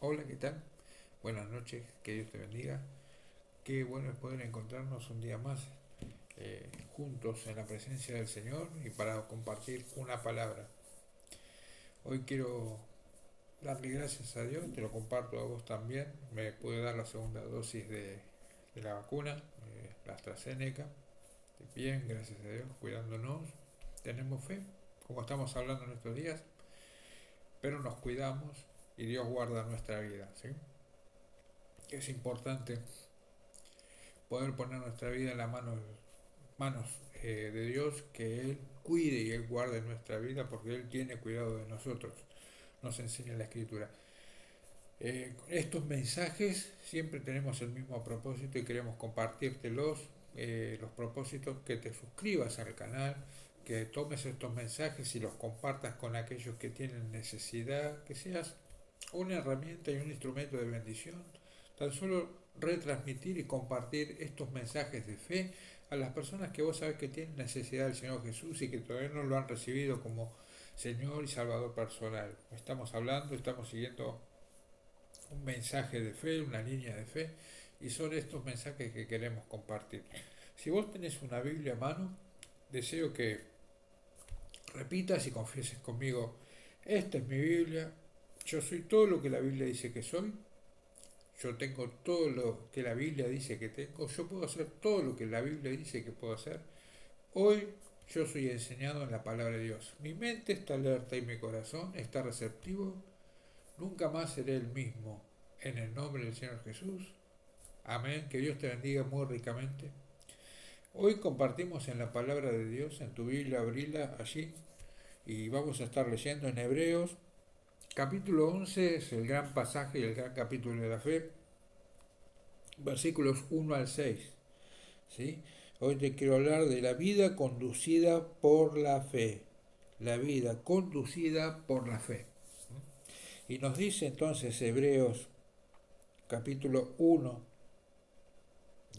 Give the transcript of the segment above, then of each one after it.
Hola, ¿qué tal? Buenas noches, que Dios te bendiga. Qué bueno es poder encontrarnos un día más juntos en la presencia del Señor y para compartir una palabra. Hoy quiero darle gracias a Dios, te lo comparto a vos también. Me pude dar la segunda dosis de la vacuna, la AstraZeneca. Bien, gracias a Dios, cuidándonos. Tenemos fe, como estamos hablando en estos días, pero nos cuidamos y Dios guarda nuestra vida, ¿sí? Es importante poder poner nuestra vida en las manos de Dios, que Él cuide y Él guarde nuestra vida porque Él tiene cuidado de nosotros, nos enseña la Escritura. Estos mensajes siempre tenemos el mismo propósito y queremos compartírtelos, los propósitos, que te suscribas al canal, que tomes estos mensajes y los compartas con aquellos que tienen necesidad, que seas una herramienta y un instrumento de bendición. Tan solo retransmitir y compartir estos mensajes de fe a las personas que vos sabés que tienen necesidad del Señor Jesús y que todavía no lo han recibido como Señor y Salvador personal. Estamos hablando, estamos siguiendo un mensaje de fe, una línea de fe, y son estos mensajes que queremos compartir. Si vos tenés una Biblia a mano, deseo que repitas y confieses conmigo: esta es mi Biblia, yo soy todo lo que la Biblia dice que soy, yo tengo todo lo que la Biblia dice que tengo, yo puedo hacer todo lo que la Biblia dice que puedo hacer. Hoy yo soy enseñado en la palabra de Dios. Mi mente está alerta y mi corazón está receptivo. Nunca más seré el mismo. En el nombre del Señor Jesús. Amén. Que Dios te bendiga muy ricamente. Hoy compartimos en la palabra de Dios, en tu Biblia, abrila allí, y vamos a estar leyendo en Hebreos. Capítulo 11 es el gran pasaje y el gran capítulo de la fe, versículos 1 al 6. ¿Sí? Hoy te quiero hablar de la vida conducida por la fe. La vida conducida por la fe. Y nos dice entonces Hebreos capítulo 1,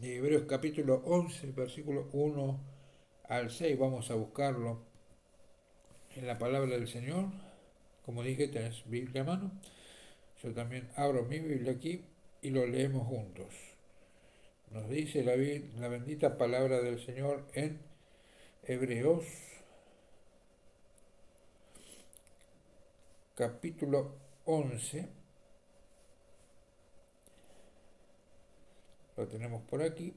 de Hebreos capítulo 11, versículo 1 al 6, vamos a buscarlo en la palabra del Señor. Como dije, tenés Biblia a mano. Yo también abro mi Biblia aquí y lo leemos juntos. Nos dice la bendita palabra del Señor en Hebreos capítulo 11, lo tenemos por aquí,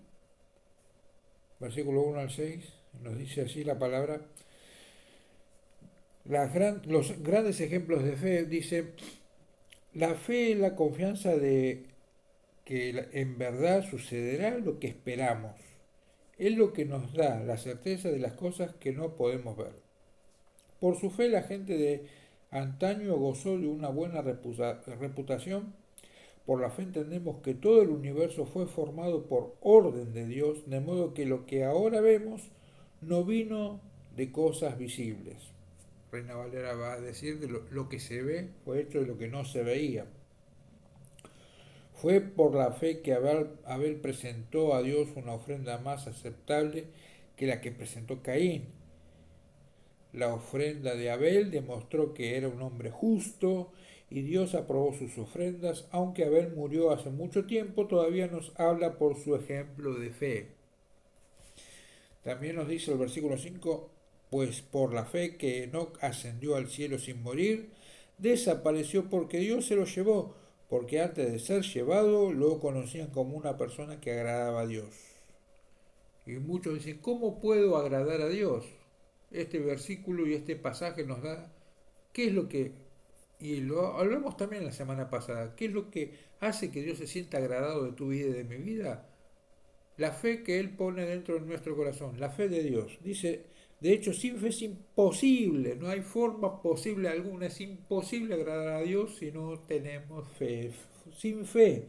versículo 1 al 6, nos dice así la palabra. Los grandes ejemplos de fe, dice: la fe es la confianza de que en verdad sucederá lo que esperamos. Es lo que nos da la certeza de las cosas que no podemos ver. Por su fe la gente de antaño gozó de una buena reputación. Por la fe entendemos que todo el universo fue formado por orden de Dios, de modo que lo que ahora vemos no vino de cosas visibles. Reina Valera va a decir que lo que se ve fue hecho de lo que no se veía. Fue por la fe que Abel presentó a Dios una ofrenda más aceptable que la que presentó Caín. La ofrenda de Abel demostró que era un hombre justo y Dios aprobó sus ofrendas. Aunque Abel murió hace mucho tiempo, todavía nos habla por su ejemplo de fe. También nos dice el versículo 5: pues por la fe que Enoc ascendió al cielo sin morir, desapareció porque Dios se lo llevó, porque antes de ser llevado lo conocían como una persona que agradaba a Dios. Y muchos dicen: ¿cómo puedo agradar a Dios? Este versículo y este pasaje nos da qué es lo que, y lo hablamos también la semana pasada, qué es lo que hace que Dios se sienta agradado de tu vida y de mi vida. La fe que Él pone dentro de nuestro corazón, la fe de Dios. Dice: de hecho, sin fe es imposible, no hay forma posible alguna, es imposible agradar a Dios si no tenemos fe. Sin fe.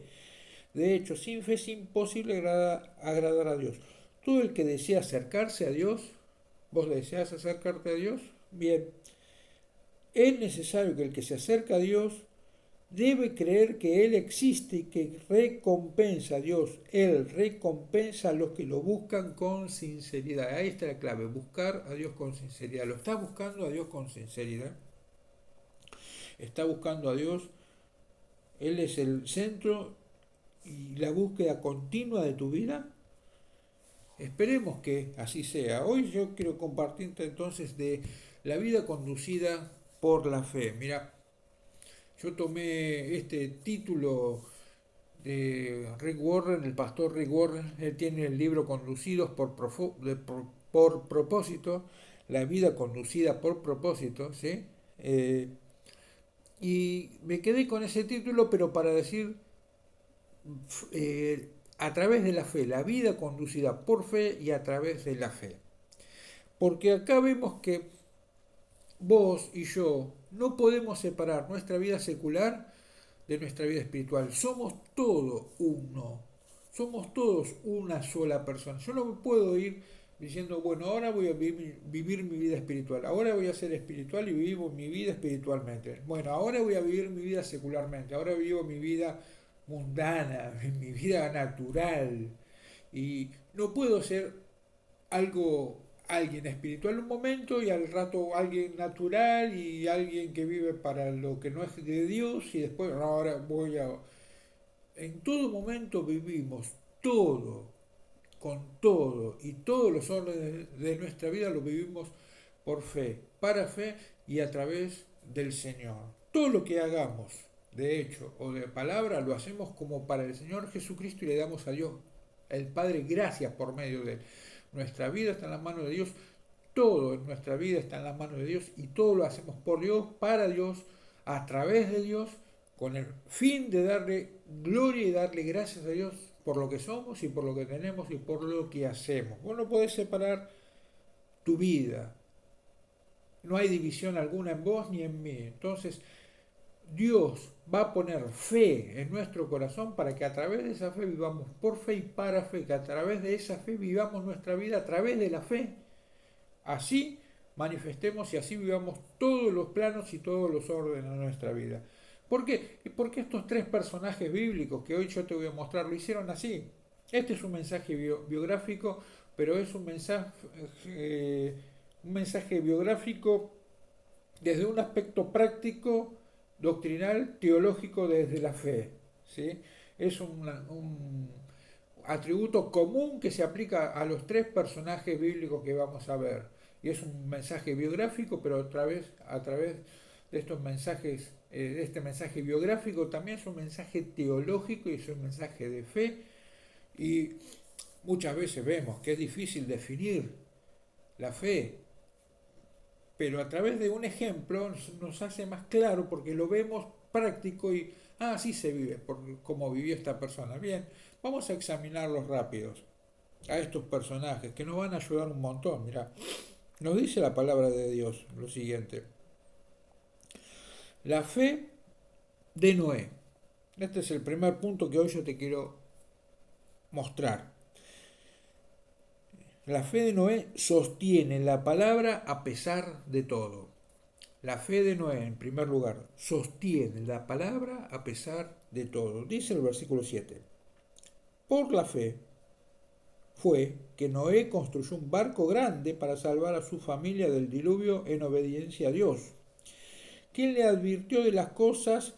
De hecho, sin fe es imposible agradar a Dios. Todo el que desea acercarse a Dios, ¿vos deseas acercarte a Dios? Bien, es necesario que el que se acerca a Dios debe creer que Él existe y que recompensa a Dios. Él recompensa a los que lo buscan con sinceridad. Ahí está la clave, buscar a Dios con sinceridad. ¿Lo estás buscando a Dios con sinceridad? ¿Está buscando a Dios Él es el centro y la búsqueda continua de tu vida. Esperemos que así sea. Hoy yo quiero compartirte entonces de la vida conducida por la fe. Mira, yo tomé este título de Rick Warren, el pastor Rick Warren. Él tiene el libro Conducidos por propósito, la vida conducida por propósito, ¿sí? Eh, y me quedé con ese título, pero para decir a través de la fe, la vida conducida por fe y a través de la fe. Porque acá vemos que vos y yo no podemos separar nuestra vida secular de nuestra vida espiritual. Somos todo uno. Somos todos una sola persona. Yo no me puedo ir diciendo, bueno, ahora voy a vivir mi vida espiritual. Ahora voy a ser espiritual y vivo mi vida espiritualmente. Bueno, ahora voy a vivir mi vida secularmente. Ahora vivo mi vida mundana, mi vida natural. Y no puedo ser alguien espiritual un momento y al rato alguien natural y alguien que vive para lo que no es de Dios y después no, ahora voy a... En todo momento vivimos todo, con todo y todos los órdenes de nuestra vida lo vivimos por fe, para fe y a través del Señor. Todo lo que hagamos, de hecho o de palabra, lo hacemos como para el Señor Jesucristo y le damos a Dios, el Padre, gracias por medio de Él. Nuestra vida está en las manos de Dios, todo en nuestra vida está en las manos de Dios y todo lo hacemos por Dios, para Dios, a través de Dios, con el fin de darle gloria y darle gracias a Dios por lo que somos y por lo que tenemos y por lo que hacemos. Vos no podés separar tu vida. No hay división alguna en vos ni en mí. Entonces, Dios va a poner fe en nuestro corazón para que a través de esa fe vivamos por fe y para fe, que a través de esa fe vivamos nuestra vida a través de la fe. Así manifestemos y así vivamos todos los planos y todos los órdenes de nuestra vida. ¿Por qué? Porque estos tres personajes bíblicos que hoy yo te voy a mostrar lo hicieron así. Este es un mensaje biográfico, pero es un mensaje biográfico desde un aspecto práctico, doctrinal, teológico desde la fe. ¿Sí? Es un atributo común que se aplica a los tres personajes bíblicos que vamos a ver. Y es un mensaje biográfico, pero a través de estos mensajes, de este mensaje biográfico, también es un mensaje teológico y es un mensaje de fe. Y muchas veces vemos que es difícil definir la fe, pero a través de un ejemplo nos hace más claro porque lo vemos práctico y, así se vive, por cómo vivió esta persona. Bien, vamos a examinarlos rápidos, a estos personajes que nos van a ayudar un montón. Mira, nos dice la palabra de Dios lo siguiente. La fe de Noé. Este es el primer punto que hoy yo te quiero mostrar. La fe de Noé sostiene la palabra a pesar de todo. La fe de Noé, en primer lugar, sostiene la palabra a pesar de todo. Dice el versículo 7. Por la fe fue que Noé construyó un barco grande para salvar a su familia del diluvio en obediencia a Dios, quien le advirtió de las cosas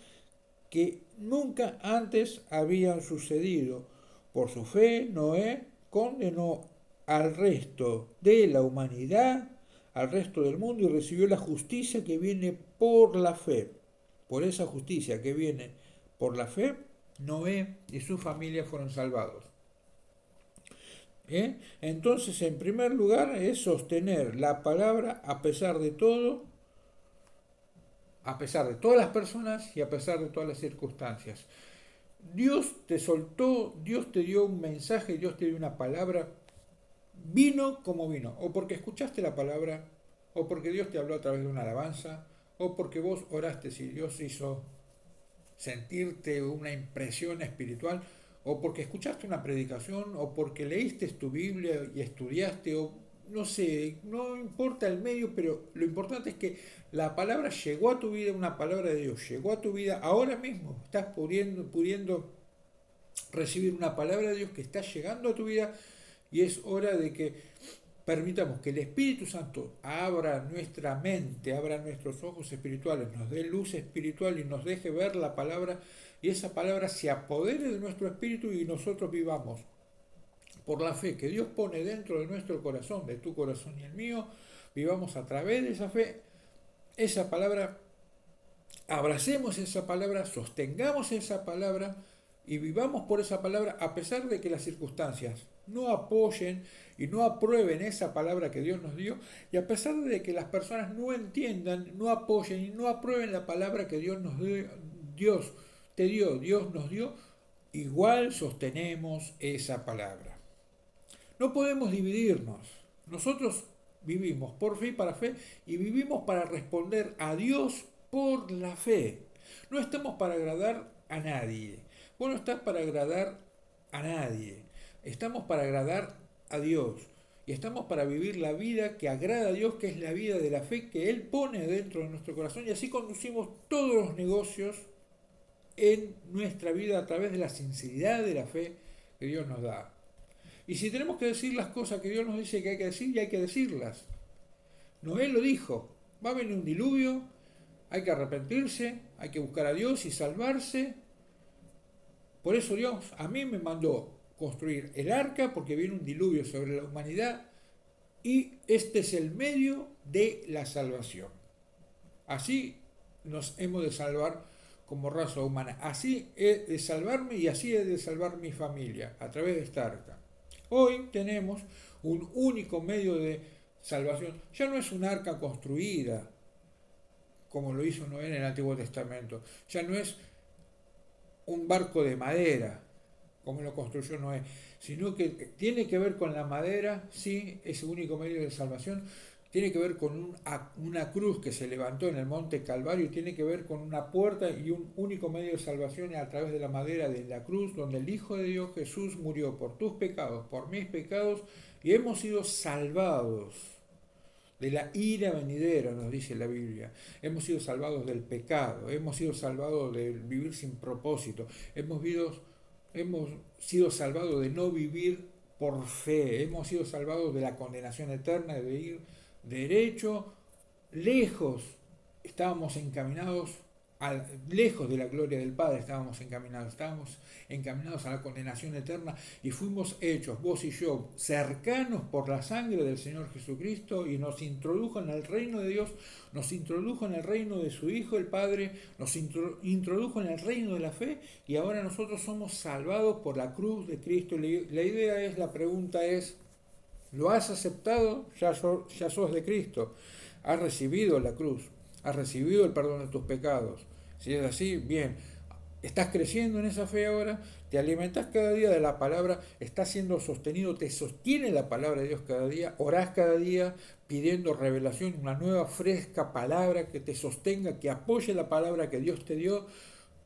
que nunca antes habían sucedido. Por su fe, Noé condenó al resto de la humanidad, al resto del mundo, y recibió la justicia que viene por la fe. Por esa justicia que viene por la fe, Noé y su familia fueron salvados. Entonces, en primer lugar, es sostener la palabra a pesar de todo, a pesar de todas las personas y a pesar de todas las circunstancias. Dios te soltó, Dios te dio un mensaje, Dios te dio una palabra, vino como vino, o porque escuchaste la palabra, o porque Dios te habló a través de una alabanza, o porque vos oraste y Dios hizo sentirte una impresión espiritual, o porque escuchaste una predicación, o porque leíste tu Biblia y estudiaste, o no sé, no importa el medio, pero lo importante es que la palabra llegó a tu vida, una palabra de Dios llegó a tu vida ahora mismo, estás pudiendo recibir una palabra de Dios que está llegando a tu vida y es hora de que permitamos que el Espíritu Santo abra nuestra mente, abra nuestros ojos espirituales, nos dé luz espiritual y nos deje ver la palabra, y esa palabra se apodere de nuestro espíritu y nosotros vivamos por la fe que Dios pone dentro de nuestro corazón, de tu corazón y el mío, vivamos a través de esa fe, esa palabra, abracemos esa palabra, sostengamos esa palabra y vivamos por esa palabra a pesar de que las circunstancias no apoyen y no aprueben esa palabra que Dios nos dio, y a pesar de que las personas no entiendan, no apoyen y no aprueben la palabra que Dios nos dio, Dios te dio, Dios nos dio, igual sostenemos esa palabra. No podemos dividirnos. Nosotros vivimos por fe y para fe, y vivimos para responder a Dios por la fe. No estamos para agradar a nadie. Vos no estás para agradar a nadie. Estamos para agradar a Dios. Y estamos para vivir la vida que agrada a Dios, que es la vida de la fe que Él pone dentro de nuestro corazón. Y así conducimos todos los negocios en nuestra vida a través de la sinceridad de la fe que Dios nos da. Y si tenemos que decir las cosas que Dios nos dice que hay que decir, ya hay que decirlas. Noé lo dijo, va a venir un diluvio, hay que arrepentirse, hay que buscar a Dios y salvarse. Por eso Dios a mí me mandó construir el arca, porque viene un diluvio sobre la humanidad, y este es el medio de la salvación. Así nos hemos de salvar como raza humana. Así he de salvarme y así he de salvar mi familia, a través de esta arca. Hoy tenemos un único medio de salvación. Ya no es un arca construida, como lo hizo Noé en el Antiguo Testamento. Ya no es un barco de madera, como lo construyó Noé, sino que tiene que ver con la madera, sí, ese único medio de salvación. Tiene que ver con una cruz que se levantó en el monte Calvario, tiene que ver con una puerta y un único medio de salvación a través de la madera de la cruz, donde el Hijo de Dios Jesús murió por tus pecados, por mis pecados, y hemos sido salvados de la ira venidera, nos dice la Biblia. Hemos sido salvados del pecado, hemos sido salvados de vivir sin propósito, hemos sido salvados de no vivir por fe, hemos sido salvados de la condenación eterna, de ir derecho, lejos, estábamos encaminados, lejos de la gloria del Padre estábamos encaminados a la condenación eterna, y fuimos hechos, vos y yo, cercanos por la sangre del Señor Jesucristo, y nos introdujo en el reino de Dios, nos introdujo en el reino de su Hijo el Padre, nos introdujo en el reino de la fe, y ahora nosotros somos salvados por la cruz de Cristo. La pregunta es, ¿lo has aceptado? Ya sos de Cristo. Has recibido la cruz. Has recibido el perdón de tus pecados. Si es así, bien. ¿Estás creciendo en esa fe ahora? ¿Te alimentas cada día de la palabra? ¿Estás siendo sostenido? ¿Te sostiene la palabra de Dios cada día? ¿Orás cada día pidiendo revelación, una nueva, fresca palabra que te sostenga, que apoye la palabra que Dios te dio,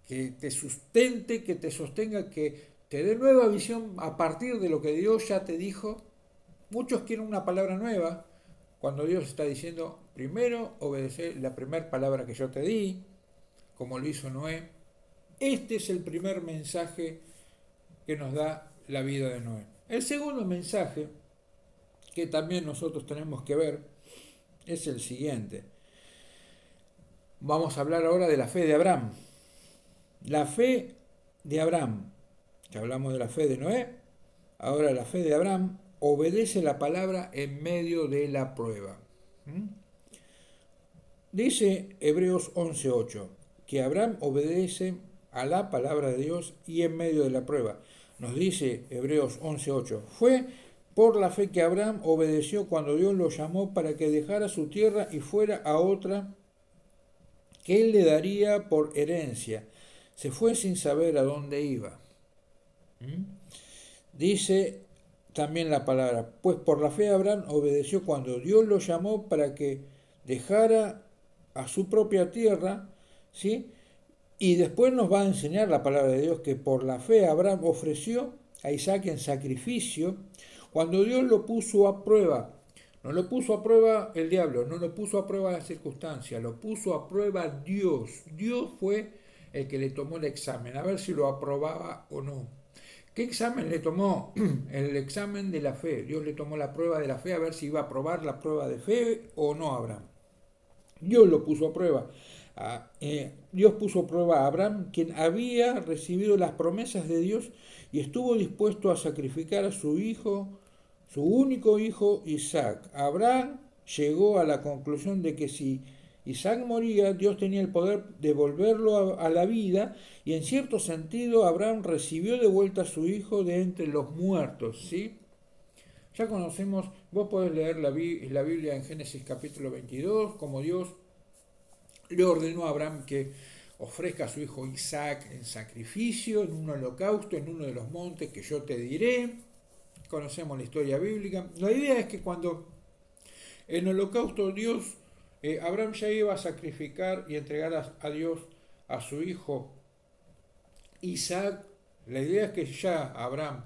que te sustente, que te sostenga, que te dé nueva visión a partir de lo que Dios ya te dijo? Muchos quieren una palabra nueva, cuando Dios está diciendo, primero obedece la primera palabra que yo te di, como lo hizo Noé. Este es el primer mensaje que nos da la vida de Noé. El segundo mensaje, que también nosotros tenemos que ver, es el siguiente. Vamos a hablar ahora de la fe de Abraham. La fe de Abraham. Ya hablamos de la fe de Noé, ahora la fe de Abraham. Obedece la palabra en medio de la prueba. Dice Hebreos 11:8 que Abraham obedece a la palabra de Dios y en medio de la prueba. Nos dice Hebreos 11:8, fue por la fe que Abraham obedeció cuando Dios lo llamó para que dejara su tierra y fuera a otra que él le daría por herencia. Se fue sin saber a dónde iba. Dice también la palabra, pues por la fe Abraham obedeció cuando Dios lo llamó para que dejara a su propia tierra, ¿sí? Y después nos va a enseñar la palabra de Dios que por la fe Abraham ofreció a Isaac en sacrificio cuando Dios lo puso a prueba. No lo puso a prueba el diablo, no lo puso a prueba la circunstancia, lo puso a prueba Dios. Dios fue el que le tomó el examen, a ver si lo aprobaba o no. ¿Qué examen le tomó? El examen de la fe. Dios le tomó la prueba de la fe a ver si iba a aprobar la prueba de fe o no a Abraham. Dios lo puso a prueba. Dios puso a prueba a Abraham, quien había recibido las promesas de Dios y estuvo dispuesto a sacrificar a su hijo, su único hijo Isaac. Abraham llegó a la conclusión de que si Isaac moría, Dios tenía el poder de volverlo a la vida, y en cierto sentido Abraham recibió de vuelta a su hijo de entre los muertos, ¿sí? Ya conocemos, vos podés leer la Biblia en Génesis capítulo 22, como Dios le ordenó a Abraham que ofrezca a su hijo Isaac en sacrificio, en un holocausto, en uno de los montes que yo te diré. Conocemos la historia bíblica. La idea es que cuando en holocausto Dios, Abraham ya iba a sacrificar y entregar a Dios a su hijo Isaac. La idea es que ya Abraham,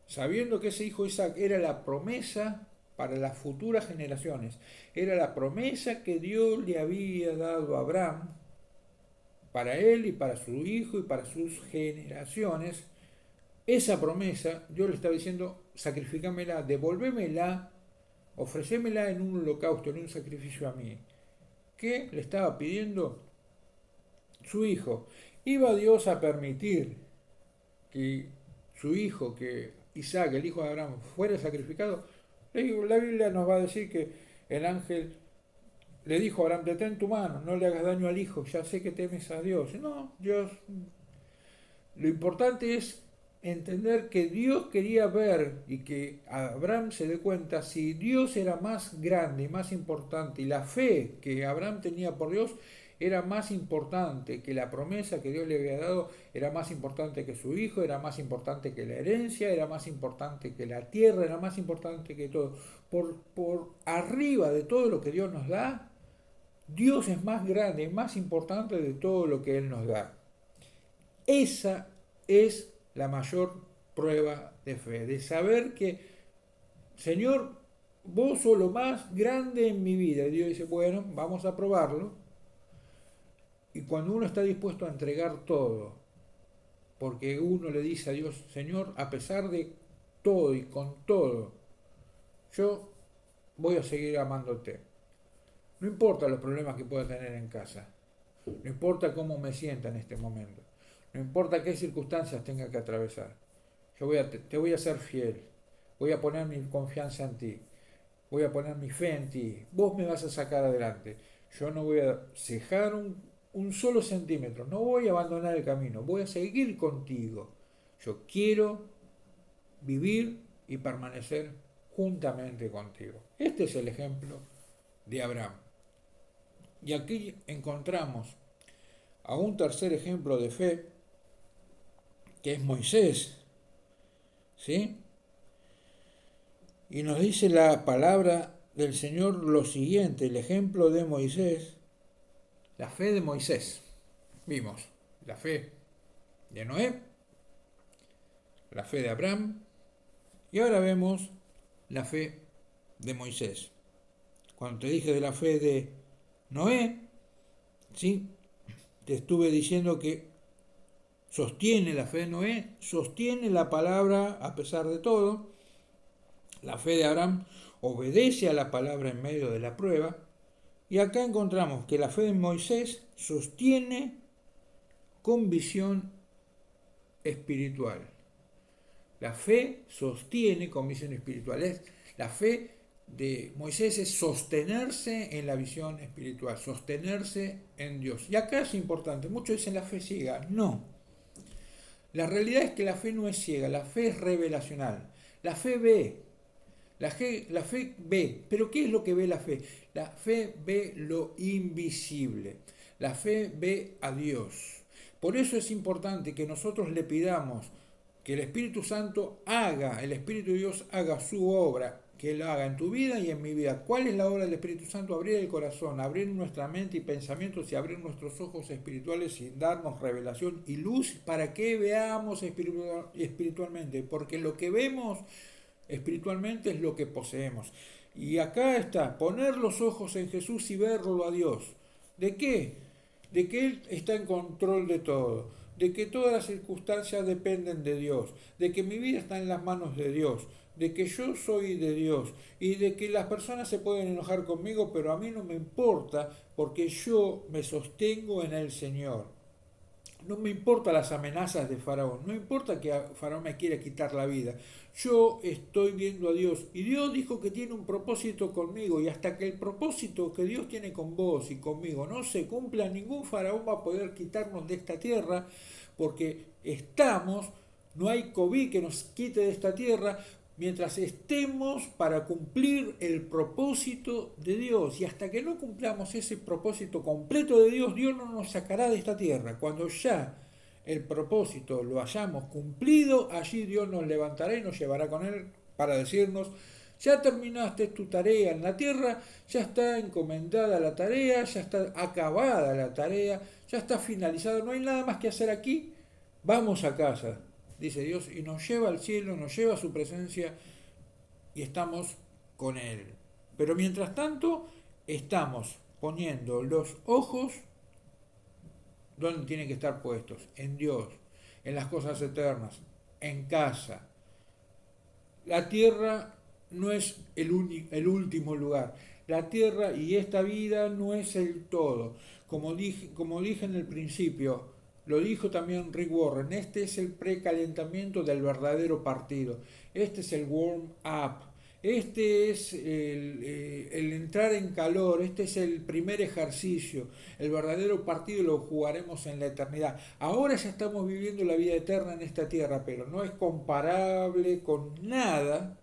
sabiendo que ese hijo Isaac era la promesa para las futuras generaciones, era la promesa que Dios le había dado a Abraham, para él y para su hijo y para sus generaciones, esa promesa, Dios le estaba diciendo, sacrifícamela, devolvémela, ofrecémela en un holocausto, en un sacrificio a mí. ¿Qué le estaba pidiendo? Su hijo. ¿Iba Dios a permitir que su hijo, que Isaac, el hijo de Abraham, fuera sacrificado? La Biblia nos va a decir que el ángel le dijo a Abraham, detén tu mano, no le hagas daño al hijo, ya sé que temes a Dios. No, Dios, lo importante es entender que Dios quería ver y que Abraham se dé cuenta si Dios era más grande y más importante, y la fe que Abraham tenía por Dios era más importante que la promesa que Dios le había dado, era más importante que su hijo, era más importante que la herencia, era más importante que la tierra, era más importante que todo. Por arriba de todo lo que Dios nos da, Dios es más grande, más importante de todo lo que Él nos da. Esa es la mayor prueba de fe, de saber que, Señor, vos sos lo más grande en mi vida. Y Dios dice, bueno, vamos a probarlo. Y cuando uno está dispuesto a entregar todo, porque uno le dice a Dios, Señor, a pesar de todo y con todo, yo voy a seguir amándote. No importa los problemas que pueda tener en casa, no importa cómo me sienta en este momento, no importa qué circunstancias tenga que atravesar, te voy a ser fiel, voy a poner mi confianza en ti, voy a poner mi fe en ti, vos me vas a sacar adelante, yo no voy a cejar un solo centímetro, no voy a abandonar el camino, voy a seguir contigo. Yo quiero vivir y permanecer juntamente contigo. Este es el ejemplo de Abraham. Y aquí encontramos a un tercer ejemplo de fe, que es Moisés, ¿sí? Y nos dice la palabra del Señor lo siguiente, el ejemplo de Moisés, la fe de Moisés. Vimos la fe de Noé, la fe de Abraham, y ahora vemos la fe de Moisés. Cuando te dije de la fe de Noé, ¿sí? Te estuve diciendo que sostiene la fe de Noé, sostiene la palabra a pesar de todo. La fe de Abraham obedece a la palabra en medio de la prueba. Y acá encontramos que la fe de Moisés sostiene con visión espiritual. La fe sostiene con visión espiritual. La fe de Moisés es sostenerse en la visión espiritual, sostenerse en Dios. Y acá es importante, muchos dicen la fe ciega. No. La realidad es que la fe no es ciega, la fe es revelacional. La fe ve. La fe ve. ¿Pero qué es lo que ve la fe? La fe ve lo invisible. La fe ve a Dios. Por eso es importante que nosotros le pidamos que el Espíritu Santo haga, el Espíritu de Dios haga su obra, que Él haga en tu vida y en mi vida. ¿Cuál es la obra del Espíritu Santo? Abrir el corazón, abrir nuestra mente y pensamientos y abrir nuestros ojos espirituales y darnos revelación y luz para que veamos espiritualmente. Porque lo que vemos espiritualmente es lo que poseemos. Y acá está, poner los ojos en Jesús y verlo a Dios. ¿De qué? De que Él está en control de todo. de que todas las circunstancias dependen de Dios, de que mi vida está en las manos de Dios, de que yo soy de Dios y de que las personas se pueden enojar conmigo, pero a mí no me importa porque yo me sostengo en el Señor. No me importan las amenazas de Faraón, no importa que Faraón me quiera quitar la vida. Yo estoy viendo a Dios y Dios dijo que tiene un propósito conmigo y hasta que el propósito que Dios tiene con vos y conmigo no se cumpla, ningún Faraón va a poder quitarnos de esta tierra porque no hay COVID que nos quite de esta tierra mientras estemos para cumplir el propósito de Dios. Y hasta que no cumplamos ese propósito completo de Dios, Dios no nos sacará de esta tierra. Cuando ya el propósito lo hayamos cumplido, allí Dios nos levantará y nos llevará con Él para decirnos: ya terminaste tu tarea en la tierra, ya está encomendada la tarea, ya está acabada la tarea, ya está finalizada, no hay nada más que hacer aquí, vamos a casa, dice Dios, y nos lleva al cielo, nos lleva a su presencia y estamos con Él. Pero mientras tanto, estamos poniendo los ojos donde tienen que estar puestos, en Dios, en las cosas eternas, en casa. La tierra no es el último lugar. La tierra y esta vida no es el todo. Como dije en el principio, lo dijo también Rick Warren, este es el precalentamiento del verdadero partido. Este es el warm-up. Este es el entrar en calor, este es el primer ejercicio. El verdadero partido lo jugaremos en la eternidad. Ahora ya estamos viviendo la vida eterna en esta tierra, pero no es comparable con nada,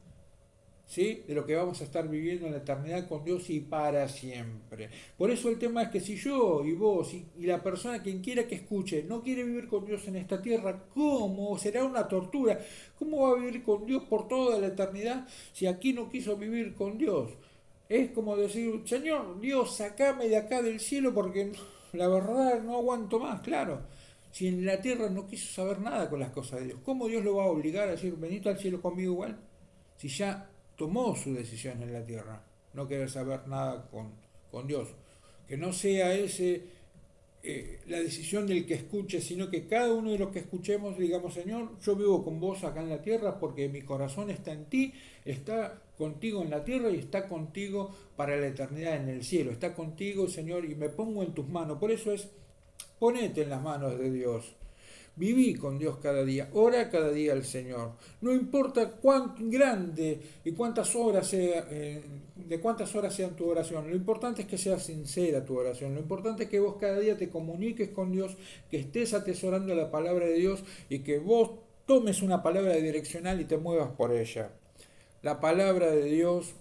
¿sí?, de lo que vamos a estar viviendo en la eternidad con Dios y para siempre. Por eso el tema es que si yo y vos y la persona, quien quiera que escuche, no quiere vivir con Dios en esta tierra, ¿cómo? Será una tortura. ¿Cómo va a vivir con Dios por toda la eternidad si aquí no quiso vivir con Dios? Es como decir: Señor Dios, sacame de acá del cielo porque la verdad no aguanto más, claro. Si en la tierra no quiso saber nada con las cosas de Dios, ¿cómo Dios lo va a obligar a decir: venite al cielo conmigo igual? Si ya tomó su decisión en la tierra, no querer saber nada con Dios. Que no sea la decisión del que escuche, sino que cada uno de los que escuchemos digamos: Señor, yo vivo con vos acá en la tierra porque mi corazón está en ti, está contigo en la tierra y está contigo para la eternidad en el cielo. Está contigo, Señor, y me pongo en tus manos. Por eso es: ponete en las manos de Dios. Viví con Dios cada día, ora cada día al Señor. No importa cuán grande y cuántas horas de cuántas horas sean tu oración. Lo importante es que sea sincera tu oración. Lo importante es que vos cada día te comuniques con Dios, que estés atesorando la palabra de Dios y que vos tomes una palabra direccional y te muevas por ella. La palabra de Dios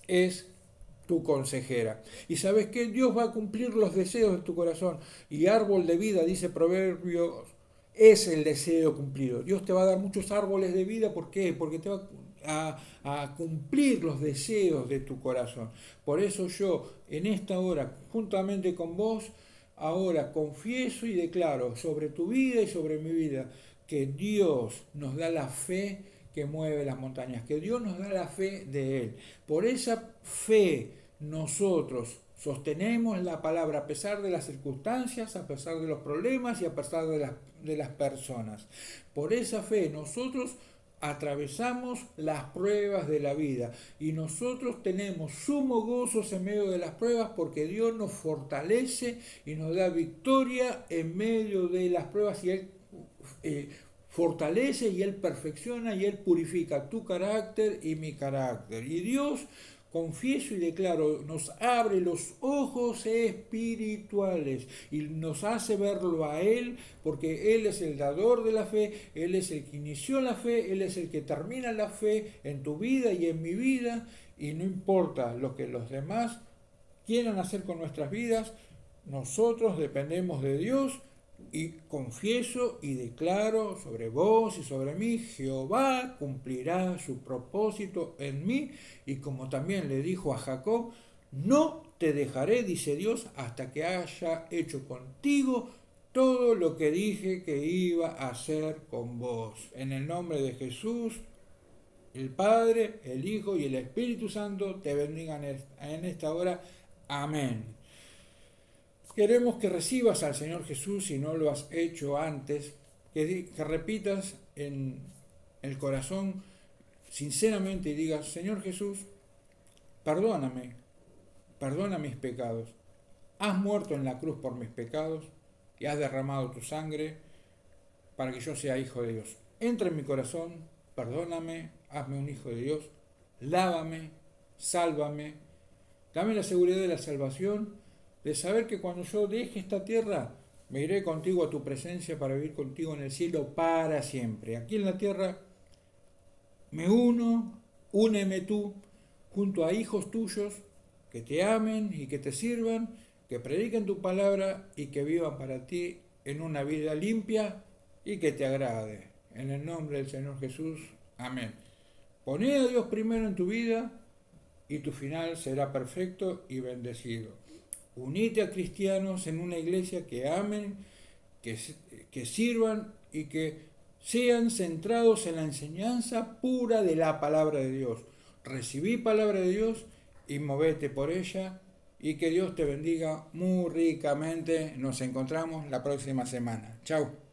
es tu consejera. Y sabes que Dios va a cumplir los deseos de tu corazón. Y árbol de vida, dice Proverbios, es el deseo cumplido. Dios te va a dar muchos árboles de vida. ¿Por qué? Porque te va a cumplir los deseos de tu corazón. Por eso yo, en esta hora, juntamente con vos, ahora confieso y declaro sobre tu vida y sobre mi vida que Dios nos da la fe que mueve las montañas, que Dios nos da la fe de Él. Por esa fe nosotros sostenemos la palabra a pesar de las circunstancias, a pesar de los problemas y a pesar de las personas. Por esa fe nosotros atravesamos las pruebas de la vida y nosotros tenemos sumo gozo en medio de las pruebas porque Dios nos fortalece y nos da victoria en medio de las pruebas y Él fortalece y Él perfecciona y Él purifica tu carácter y mi carácter. Y Dios, confieso y declaro, nos abre los ojos espirituales y nos hace verlo a Él, porque Él es el dador de la fe, Él es el que inició la fe, Él es el que termina la fe en tu vida y en mi vida, y no importa lo que los demás quieran hacer con nuestras vidas, nosotros dependemos de Dios. Y confieso y declaro sobre vos y sobre mí: Jehová cumplirá su propósito en mí. Y como también le dijo a Jacob: no te dejaré, dice Dios, hasta que haya hecho contigo todo lo que dije que iba a hacer con vos. En el nombre de Jesús, el Padre, el Hijo y el Espíritu Santo te bendigan en esta hora. Amén. queremos que recibas al Señor Jesús si no lo has hecho antes, que repitas en el corazón sinceramente y digas, Señor Jesús, perdóname, perdona mis pecados. Has muerto en la cruz por mis pecados y has derramado tu sangre para que yo sea hijo de Dios. Entra en mi corazón, perdóname, hazme un hijo de Dios, lávame, sálvame, dame la seguridad de la salvación, de saber que cuando yo deje esta tierra, me iré contigo a tu presencia para vivir contigo en el cielo para siempre. Aquí en la tierra me úneme tú, junto a hijos tuyos que te amen y que te sirvan, que prediquen tu palabra y que vivan para ti en una vida limpia y que te agrade. En el nombre del Señor Jesús, amén. Poné a Dios primero en tu vida y tu final será perfecto y bendecido. Unite a cristianos en una iglesia que amen, que sirvan y que sean centrados en la enseñanza pura de la palabra de Dios. Recibí palabra de Dios y movete por ella y que Dios te bendiga muy ricamente. Nos encontramos la próxima semana. Chao.